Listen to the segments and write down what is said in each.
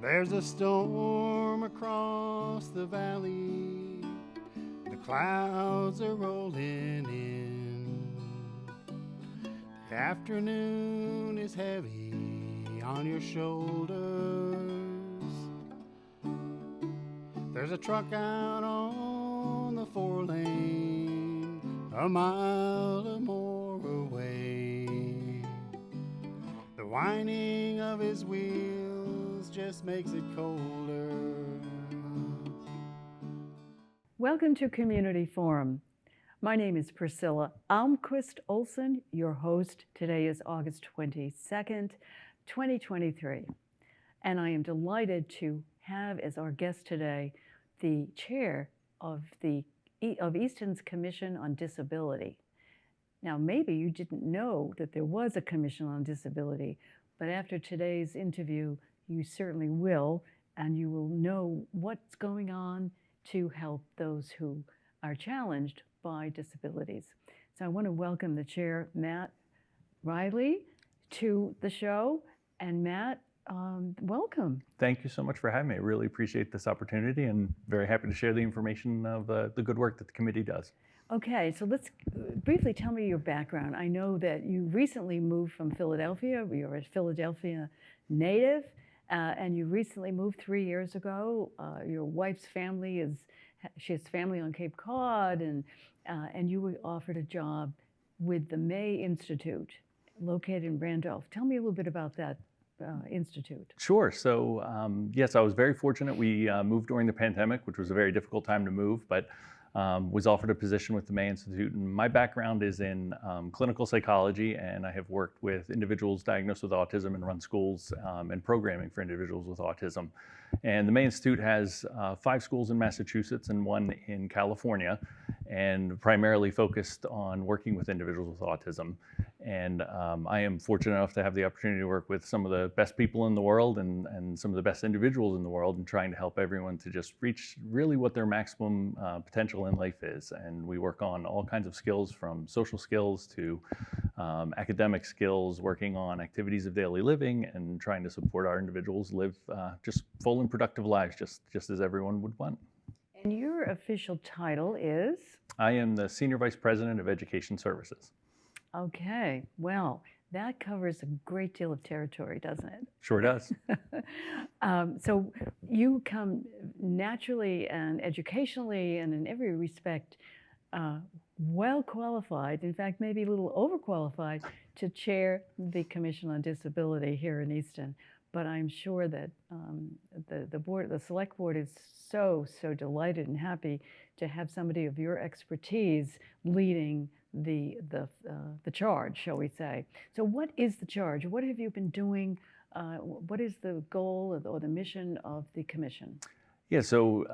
There's a storm across the valley. The clouds are rolling in. The afternoon is heavy on your shoulders. There's a truck out on the 4-lane, a mile or more away. The whining of his wheels just makes it colder. Welcome to Community Forum. My name is Priscilla Almquist-Olsen, your host. Today is August 22nd, 2023. And I am delighted to have as our guest today the chair of Easton's Commission on Disability. Now, maybe you didn't know that there was a Commission on Disability, but after today's interview, you certainly will, and you will know what's going on to help those who are challenged by disabilities. So I want to welcome the chair, Matt Riley, to the show. And Matt, welcome. Thank you so much for having me. I really appreciate this opportunity and very happy to share the information of the good work that the committee does. Okay, so let's briefly tell me your background. I know that you recently moved from Philadelphia. You're a Philadelphia native, and you recently moved 3 years ago. Your wife's family she has family on Cape Cod, and you were offered a job with the May Institute, located in Randolph. Tell me a little bit about that institute. Sure. So yes, I was very fortunate. We moved during the pandemic, which was a very difficult time to move, but was offered a position with the May Institute. And my background is in clinical psychology, and I have worked with individuals diagnosed with autism and run schools and programming for individuals with autism. And the May Institute has 5 schools in Massachusetts and 1 in California, and primarily focused on working with individuals with autism. And I am fortunate enough to have the opportunity to work with some of the best people in the world and some of the best individuals in the world, and trying to help everyone to just reach really what their maximum potential in life is. And we work on all kinds of skills, from social skills to academic skills, working on activities of daily living and trying to support our individuals live just full and productive lives, just as everyone would want. And your official title is? I am the Senior Vice President of Education Services. Okay, well, that covers a great deal of territory, doesn't it? Sure does. So you come naturally and educationally and in every respect well qualified, in fact, maybe a little overqualified, to chair the Commission on Disability here in Easton. But I'm sure that the select board is so delighted and happy to have somebody of your expertise leading the charge, shall we say. So what is the charge? What have you been doing? What is the goal or the mission of the commission? Yeah, so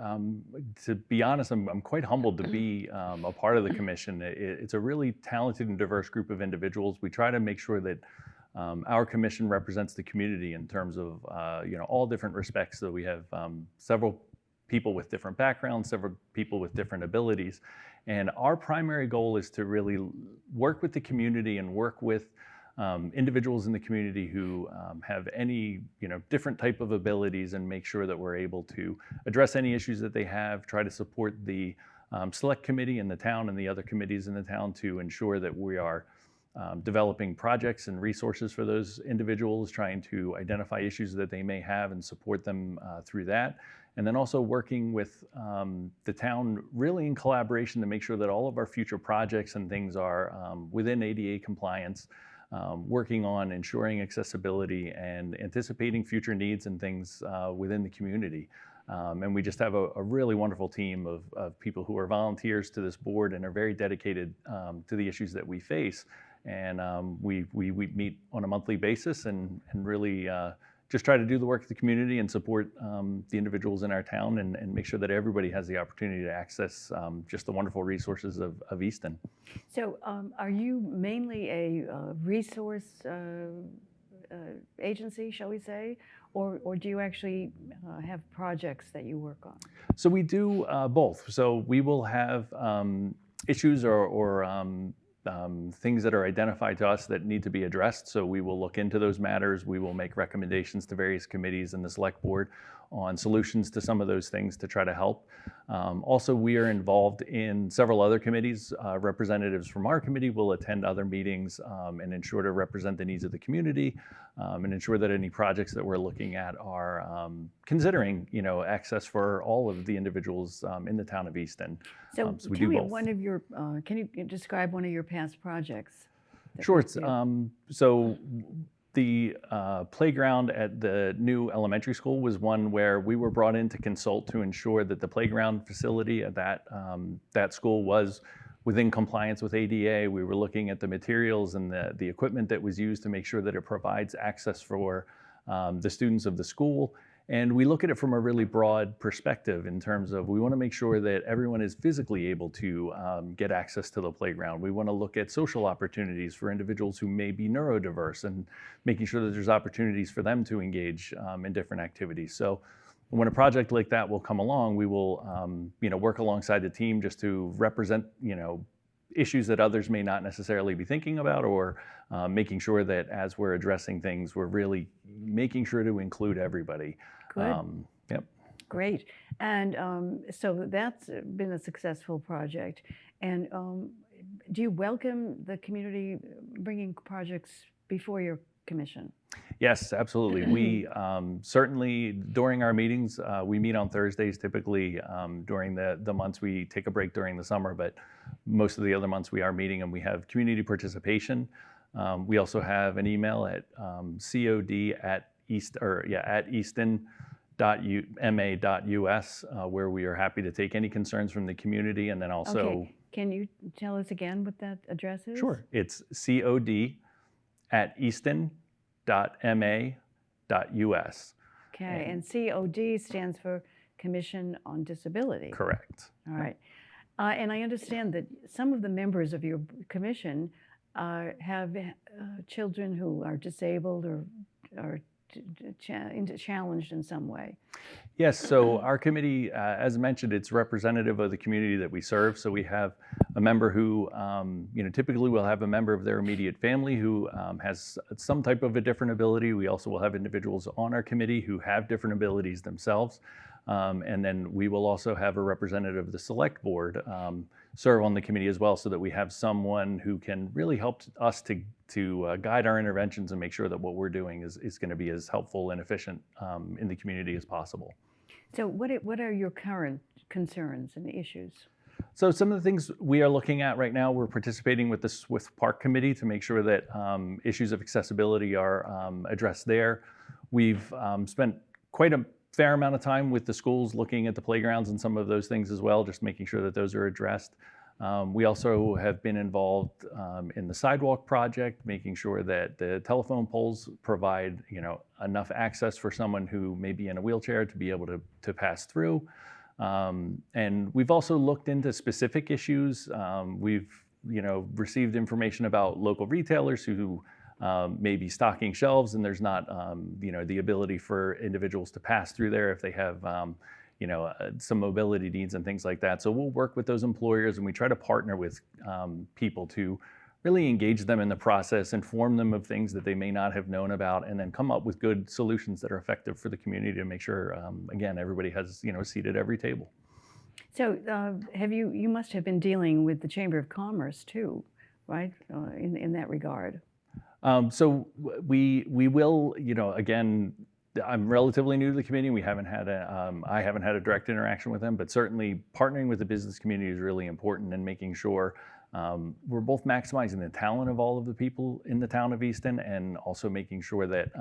to be honest, I'm quite humbled to be a part of the commission. It's a really talented and diverse group of individuals. We try to make sure that our commission represents the community in terms of all different respects. So we have several people with different backgrounds, several people with different abilities. And our primary goal is to really work with the community and work with individuals in the community who have any different type of abilities, and make sure that we're able to address any issues that they have, try to support the select committee in the town and the other committees in the town to ensure that we are developing projects and resources for those individuals, trying to identify issues that they may have and support them through that. And then also working with the town really in collaboration to make sure that all of our future projects and things are within ADA compliance, working on ensuring accessibility and anticipating future needs and things within the community. And we just have a really wonderful team of people who are volunteers to this board and are very dedicated to the issues that we face. And we meet on a monthly basis and really just try to do the work of the community and support the individuals in our town and make sure that everybody has the opportunity to access just the wonderful resources of Easton. So are you mainly a resource agency, shall we say, or do you actually have projects that you work on? So we do both. So we will have issues or things that are identified to us that need to be addressed. So we will look into those matters. We will make recommendations to various committees in the select board on solutions to some of those things to try to help. Also, we are involved in several other committees. Representatives from our committee will attend other meetings and ensure to represent the needs of the community and ensure that any projects that we're looking at are considering, access for all of the individuals in the town of Easton. So, So we tell do me both. one of your, can you describe one of your past projects? Sure. So the playground at the new elementary school was one where we were brought in to consult to ensure that the playground facility at that school was within compliance with ADA. We were looking at the materials and the equipment that was used to make sure that it provides access for the students of the school. And we look at it from a really broad perspective in terms of we want to make sure that everyone is physically able to get access to the playground. We want to look at social opportunities for individuals who may be neurodiverse and making sure that there's opportunities for them to engage in different activities. So when a project like that will come along, we will work alongside the team just to represent issues that others may not necessarily be thinking about, or making sure that as we're addressing things, we're really making sure to include everybody. Good. Yep. Great. And so that's been a successful project. And do you welcome the community bringing projects before your commission? Yes, absolutely. We certainly, during our meetings, we meet on Thursdays typically. During the months we take a break during the summer, but most of the other months we are meeting, and we have community participation. We also have an email at cod@easton.ma.us where we are happy to take any concerns from the community, and then also. Okay. Can you tell us again what that address is? Sure. It's cod@easton.ma.us. Okay. And COD stands for Commission on Disability. Correct. All right. And I understand that some of the members of your commission have children who are disabled or are challenged in some way. Yes, so our committee, as mentioned, it's representative of the community that we serve. So we have a member who, typically we'll have a member of their immediate family who has some type of a different ability. We also will have individuals on our committee who have different abilities themselves. And then we will also have a representative of the select board serve on the committee as well, so that we have someone who can really help us to guide our interventions and make sure that what we're doing is going to be as helpful and efficient in the community as possible. So what are your current concerns and issues? So some of the things we are looking at right now, we're participating with the Swift Park Committee to make sure that issues of accessibility are addressed there. We've spent quite a fair amount of time with the schools looking at the playgrounds and some of those things as well, just making sure that those are addressed. We also have been involved in the sidewalk project, making sure that the telephone poles provide enough access for someone who may be in a wheelchair to be able to pass through. And we've also looked into specific issues. We've received information about local retailers who may be stocking shelves, and there's not the ability for individuals to pass through there if they have some mobility needs and things like that. So we'll work with those employers, and we try to partner with people to really engage them in the process, inform them of things that they may not have known about, and then come up with good solutions that are effective for the community to make sure, again, everybody has a seat at every table. So you must have been dealing with the Chamber of Commerce too, right? In that regard. So we will, again, I'm relatively new to the committee. I haven't had a direct interaction with them, but certainly partnering with the business community is really important, and making sure we're both maximizing the talent of all of the people in the town of Easton, and also making sure that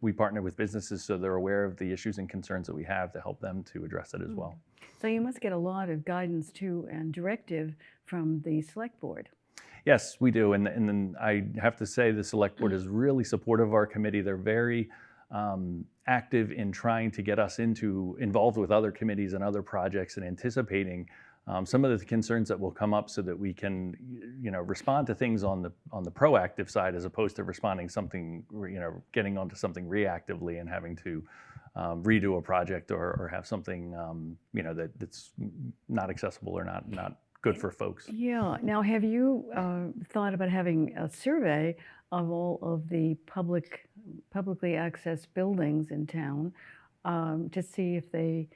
we partner with businesses so they're aware of the issues and concerns that we have to help them to address it as well. So you must get a lot of guidance too and directive from the select board. Yes, we do. And then I have to say the select board is really supportive of our committee. They're very active in trying to get us involved with other committees and other projects, and anticipating some of the concerns that will come up, so that we can respond to things on the proactive side, as opposed to responding getting onto something reactively and having to redo a project or have something that's not accessible or not good for folks. Yeah. Now, have you thought about having a survey of all of the publicly accessed buildings in town to see if they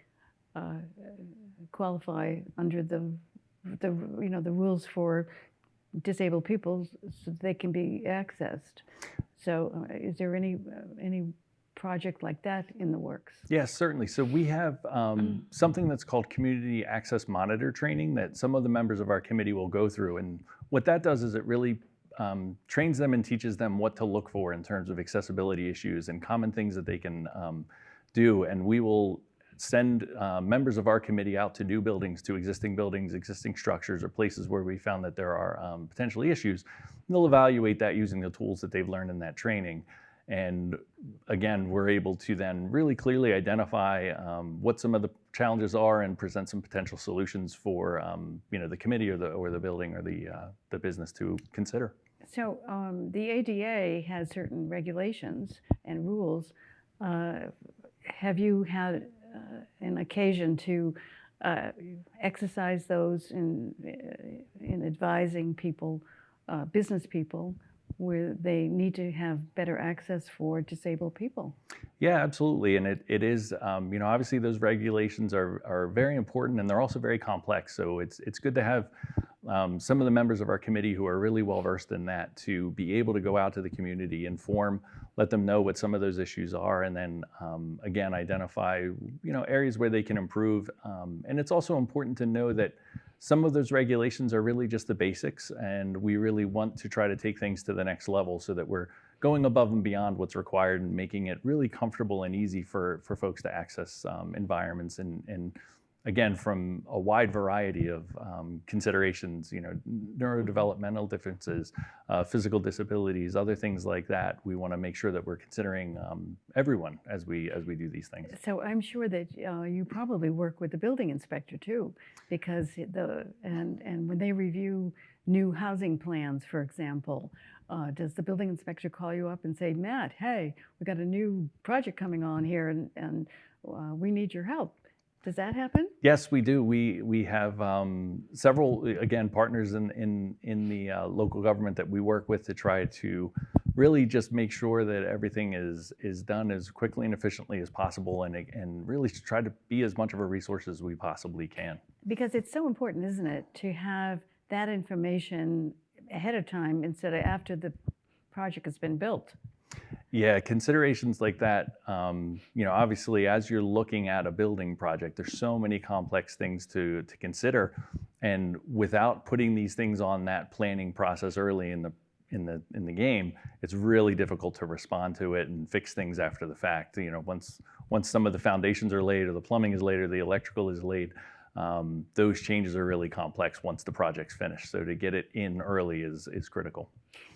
qualify under the rules for disabled people so they can be accessed? So, is there any project like that in the works? Yes, certainly. So we have something that's called Community Access Monitor training that some of the members of our committee will go through. And what that does is it really trains them and teaches them what to look for in terms of accessibility issues and common things that they can do. And we will send members of our committee out to new buildings, to existing buildings, existing structures, or places where we found that there are potentially issues. And they'll evaluate that using the tools that they've learned in that training. And again, we're able to then really clearly identify what some of the challenges are and present some potential solutions for the committee or the building or the business to consider. So the ADA has certain regulations and rules. Have you had an occasion to exercise those in advising people, business people, where they need to have better access for disabled people? Yeah, absolutely. And it is, obviously those regulations are very important, and they're also very complex. So it's good to have some of the members of our committee who are really well versed in that to be able to go out to the community, inform, let them know what some of those issues are, and then again identify areas where they can improve. And it's also important to know that some of those regulations are really just the basics, and we really want to try to take things to the next level so that we're going above and beyond what's required and making it really comfortable and easy for folks to access environments and again, from a wide variety of considerations, neurodevelopmental differences, physical disabilities, other things like that. We want to make sure that we're considering everyone as we do these things. So I'm sure that you probably work with the building inspector too, because and when they review new housing plans, for example, does the building inspector call you up and say, Matt, hey, we got a new project coming on here and we need your help? Does that happen? Yes, we do. We have several, again, partners in the local government that we work with to try to really just make sure that everything is done as quickly and efficiently as possible, and really try to be as much of a resource as we possibly can. Because it's so important, isn't it, to have that information ahead of time instead of after the project has been built. Yeah, considerations like that, obviously as you're looking at a building project, there's so many complex things to consider, and without putting these things on that planning process early in the game, it's really difficult to respond to it and fix things after the fact. Once some of the foundations are laid, or the plumbing is laid, or the electrical is laid, those changes are really complex once the project's finished. So to get it in early is critical.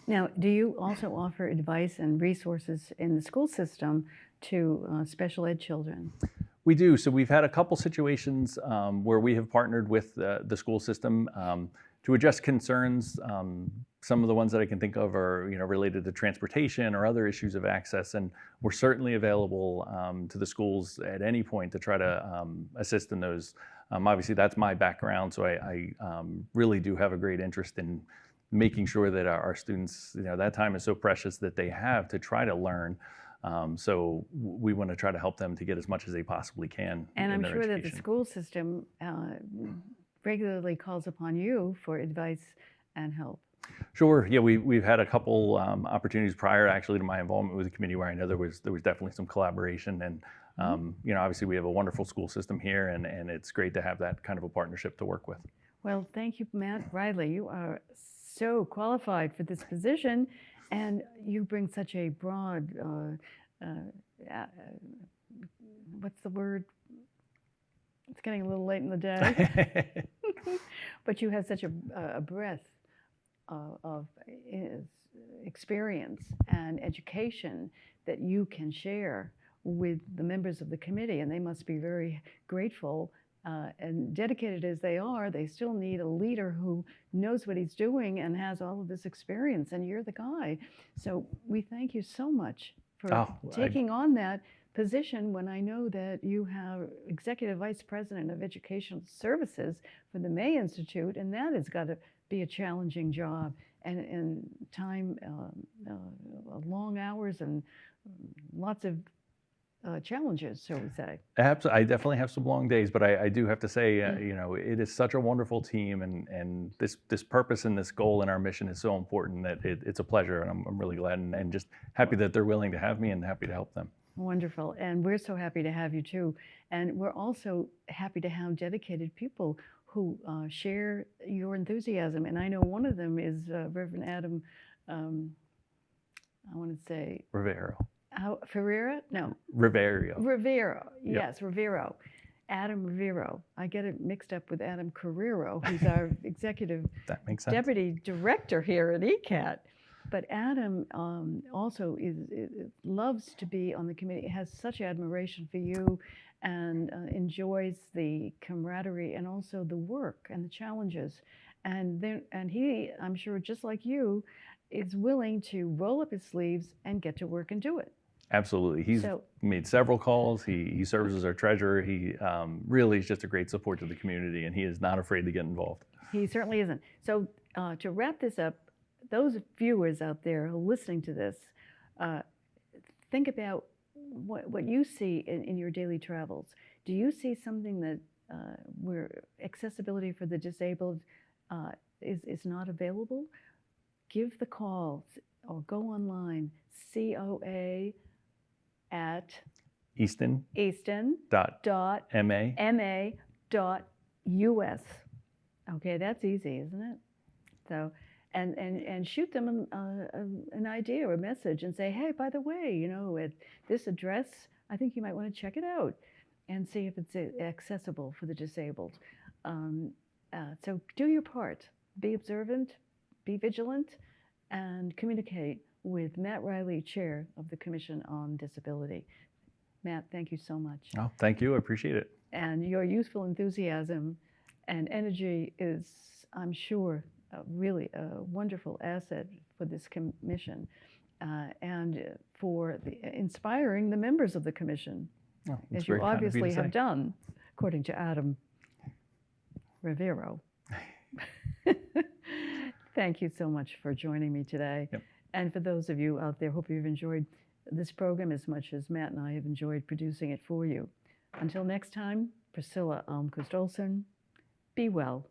Now, do you also offer advice and resources in the school system to special ed children? We do. So we've had a couple situations where we have partnered with the school system to address concerns. Some of the ones that I can think of are related to transportation or other issues of access, and we're certainly available to the schools at any point to try to assist in those. Obviously, that's my background, so I really do have a great interest in making sure that our students, that time is so precious that they have to try to learn. So we want to try to help them to get as much as they possibly can. And I'm sure education. That the school system regularly calls upon you for advice and help. Sure. Yeah, we've had a couple opportunities prior actually to my involvement with the committee where I know there was definitely some collaboration, and obviously we have a wonderful school system here, and it's great to have that kind of a partnership to work with. Well, thank you, Matt Riley. You are so qualified for this position, and you bring such a broad, what's the word? It's getting a little late in the day. But you have such a breadth of experience and education that you can share with the members of the committee, and they must be very grateful. And dedicated as they are, they still need a leader who knows what he's doing and has all of this experience, and you're the guy. So we thank you so much for Oh, taking on that position when I know that you have Executive Vice President of Educational Services for the May Institute, and that has got to be a challenging job, and time, long hours, and lots of challenges, shall we say. I definitely have some long days, but I do have to say, you know, it is such a wonderful team, and this purpose and this goal and our mission is so important that it's a pleasure, and I'm really glad and just happy that they're willing to have me and happy to help them. Wonderful. And we're so happy to have you too. And we're also happy to have dedicated people who share your enthusiasm. And I know one of them is Reverend Adam, I want to say... Rivero. Ferreira? No. Rivero. Rivero. Yep. Yes, Rivero. Adam Rivero. I get it mixed up with Adam Carrero, who's our executive That makes sense. deputy director here at ECAT. But Adam also loves to be on the committee, has such admiration for you, and enjoys the camaraderie and also the work and the challenges. And he, I'm sure, just like you, is willing to roll up his sleeves and get to work and do it. Absolutely. He's made several calls. He serves as our treasurer. He really is just a great support to the community, and he is not afraid to get involved. He certainly isn't. So to wrap this up, those viewers out there who are listening to this, think about what you see in your daily travels. Do you see something that where accessibility for the disabled is not available? Give the call or go online, COA at Easton. ma.us. Okay, that's easy, isn't it? So, and shoot them an idea or a message and say, hey, by the way, you know, at this address, I think you might want to check it out and see if it's accessible for the disabled. So do your part. Be observant, be vigilant, and communicate with Matt Riley, Chair of the Commission on Disability. Matt, thank you so much. Oh, thank you. I appreciate it. And your youthful enthusiasm and energy is, I'm sure, really a wonderful asset for this commission and for inspiring the members of the commission, as you obviously have done, according to Adam Rivero. Thank you so much for joining me today. Yep. And for those of you out there, hope you've enjoyed this program as much as Matt and I have enjoyed producing it for you. Until next time, Priscilla Almquist-Olsen, be well.